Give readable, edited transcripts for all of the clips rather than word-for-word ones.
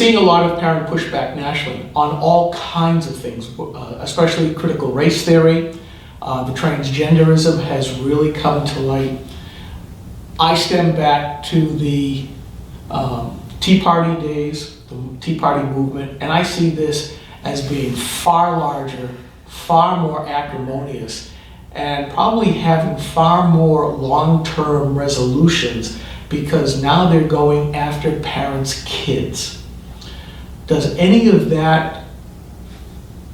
seeing a lot of parent pushback nationally on all kinds of things, especially critical race theory. The transgenderism has really come to light. I stem back to the Tea Party days, the Tea Party movement, and I see this as being far larger, far more acrimonious, and probably having far more long-term resolutions, because now they're going after parents' kids. Does any of that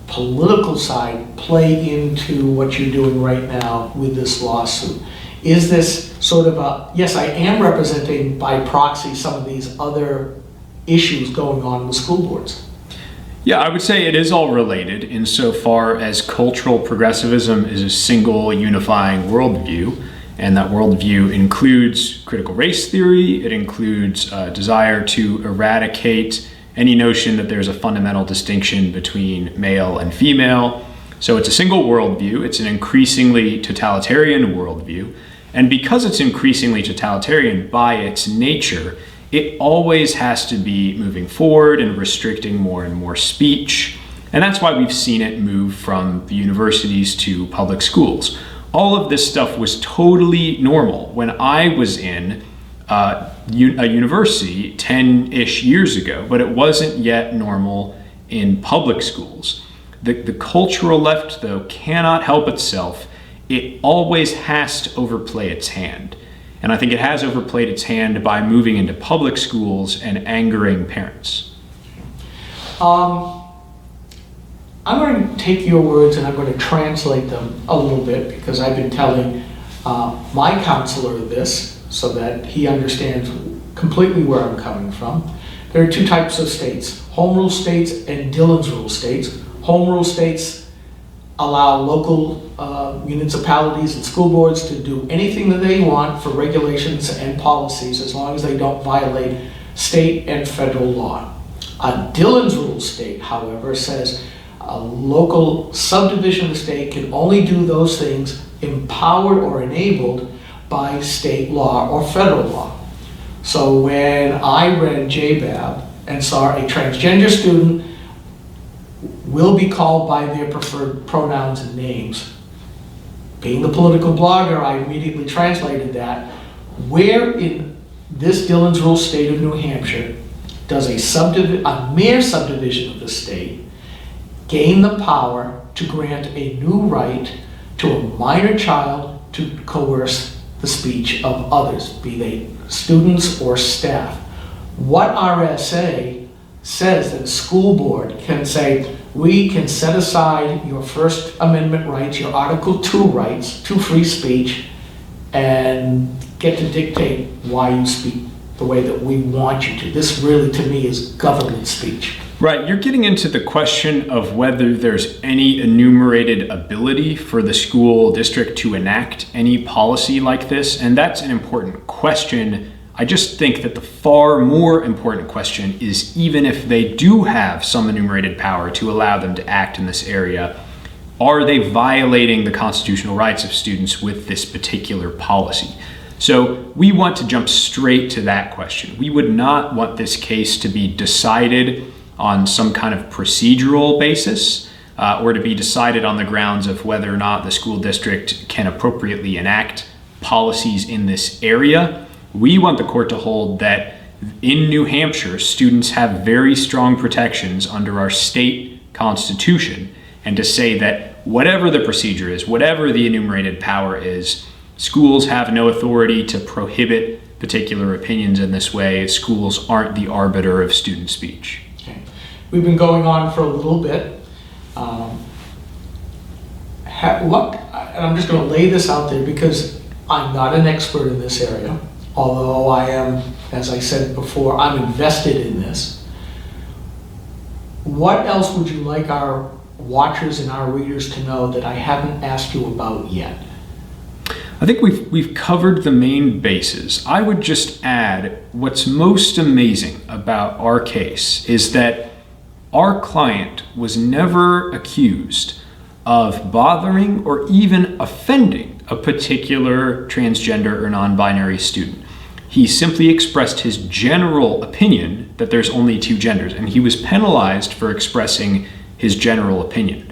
political side play into what you're doing right now with this lawsuit? Is this sort of a, yes, I am representing by proxy some of these other issues going on with school boards? Yeah, I would say it is all related insofar as cultural progressivism is a single unifying worldview, and that worldview includes critical race theory. It includes a desire to eradicate any notion that there's a fundamental distinction between male and female. So it's a single worldview. It's an increasingly totalitarian worldview. And because it's increasingly totalitarian by its nature, it always has to be moving forward and restricting more and more speech. And that's why we've seen it move from the universities to public schools. All of this stuff was totally normal when I was in a university 10-ish years ago, but it wasn't yet normal in public schools. The cultural left, though, cannot help itself. It always has to overplay its hand. And I think it has overplayed its hand by moving into public schools and angering parents. I'm going to take your words and I'm going to translate them a little bit, because I've been telling my counselor this so that he understands completely where I'm coming from. There are two types of states: home rule states and Dillons rule states. Home rule states allow local municipalities and school boards to do anything that they want for regulations and policies, as long as they don't violate state and federal law. A Dillons rule state, however, says a local subdivision of the state can only do those things empowered or enabled by state law or federal law. So when I read JBAB and saw a transgender student will be called by their preferred pronouns and names, being the political blogger, I immediately translated that. Where in this Dillons rule state of New Hampshire does a mere subdivision of the state gain the power to grant a new right to a minor child to coerce the speech of others, be they students or staff? What RSA says that a school board can say, we can set aside your First Amendment rights, your Article 2 rights to free speech, and get to dictate why you speak the way that we want you to. This really, to me, is government speech. Right, you're getting into the question of whether there's any enumerated ability for the school district to enact any policy like this, and that's an important question. I just think that the far more important question is, even if they do have some enumerated power to allow them to act in this area, are they violating the constitutional rights of students with this particular policy? So we want to jump straight to that question. We would not want this case to be decided on some kind of procedural basis, or to be decided on the grounds of whether or not the school district can appropriately enact policies in this area. We want the court to hold that in New Hampshire, students have very strong protections under our state constitution, and to say that whatever the procedure is, whatever the enumerated power is, schools have no authority to prohibit particular opinions in this way. Schools aren't the arbiter of student speech. Okay. We've been going on for a little bit. And I'm just going to lay this out there because I'm not an expert in this area, although I am, as I said before, I'm invested in this. What else would you like our watchers and our readers to know that I haven't asked you about yet? I think we've covered the main bases. I would just add, what's most amazing about our case is that our client was never accused of bothering or even offending a particular transgender or non-binary student. He simply expressed his general opinion that there's only two genders, and he was penalized for expressing his general opinion.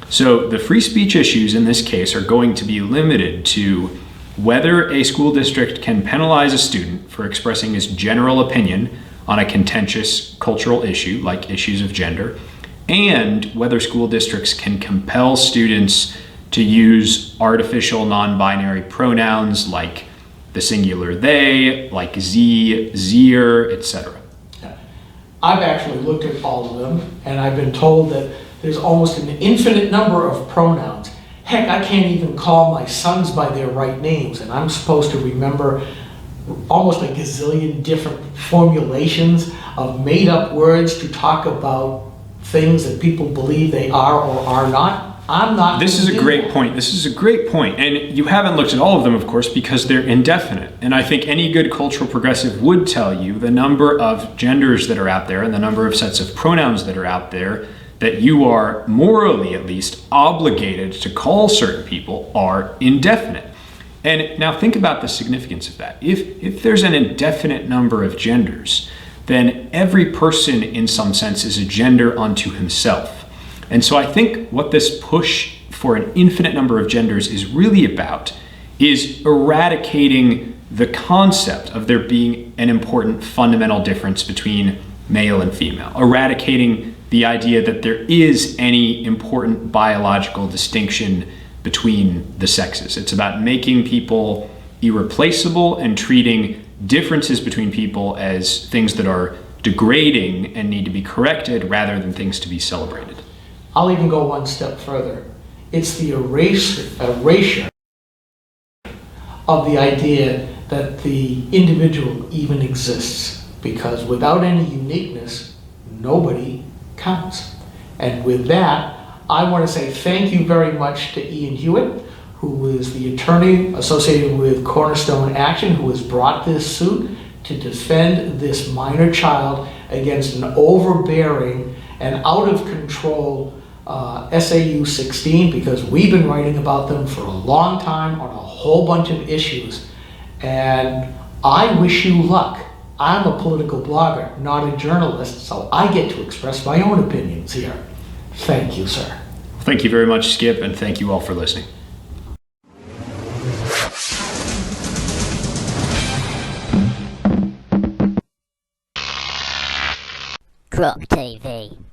So the free speech issues in this case are going to be limited to whether a school district can penalize a student for expressing his general opinion on a contentious cultural issue like issues of gender, and whether school districts can compel students to use artificial non-binary pronouns like the singular they, like ze, zeer, etc. I've actually looked at all of them, and I've been told that there's almost an infinite number of pronouns. Heck, I can't even call my sons by their right names, and I'm supposed to remember almost a gazillion different formulations of made-up words to talk about things that people believe they are or are not. I'm not. This is a great point. This is a great point. And you haven't looked at all of them, of course, because they're indefinite. And I think any good cultural progressive would tell you the number of genders that are out there and the number of sets of pronouns that are out there that you are morally, at least, obligated to call certain people are indefinite. And now think about the significance of that. If there's an indefinite number of genders, then every person in some sense is a gender unto himself. And so I think what this push for an infinite number of genders is really about is eradicating the concept of there being an important fundamental difference between male and female, eradicating the idea that there is any important biological distinction between the sexes. It's about making people irreplaceable and treating differences between people as things that are degrading and need to be corrected rather than things to be celebrated. I'll even go one step further. It's the erasure of the idea that the individual even exists, because without any uniqueness, nobody counts. And with that, I want to say thank you very much to Ian Huyett, who is the attorney associated with Cornerstone Action, who has brought this suit to defend this minor child against an overbearing and out of control SAU 16, because we've been writing about them for a long time on a whole bunch of issues. And I wish you luck. I'm a political blogger, not a journalist, so I get to express my own opinions here. Thank you, sir. Thank you very much, Skip, and thank you all for listening. Croc TV.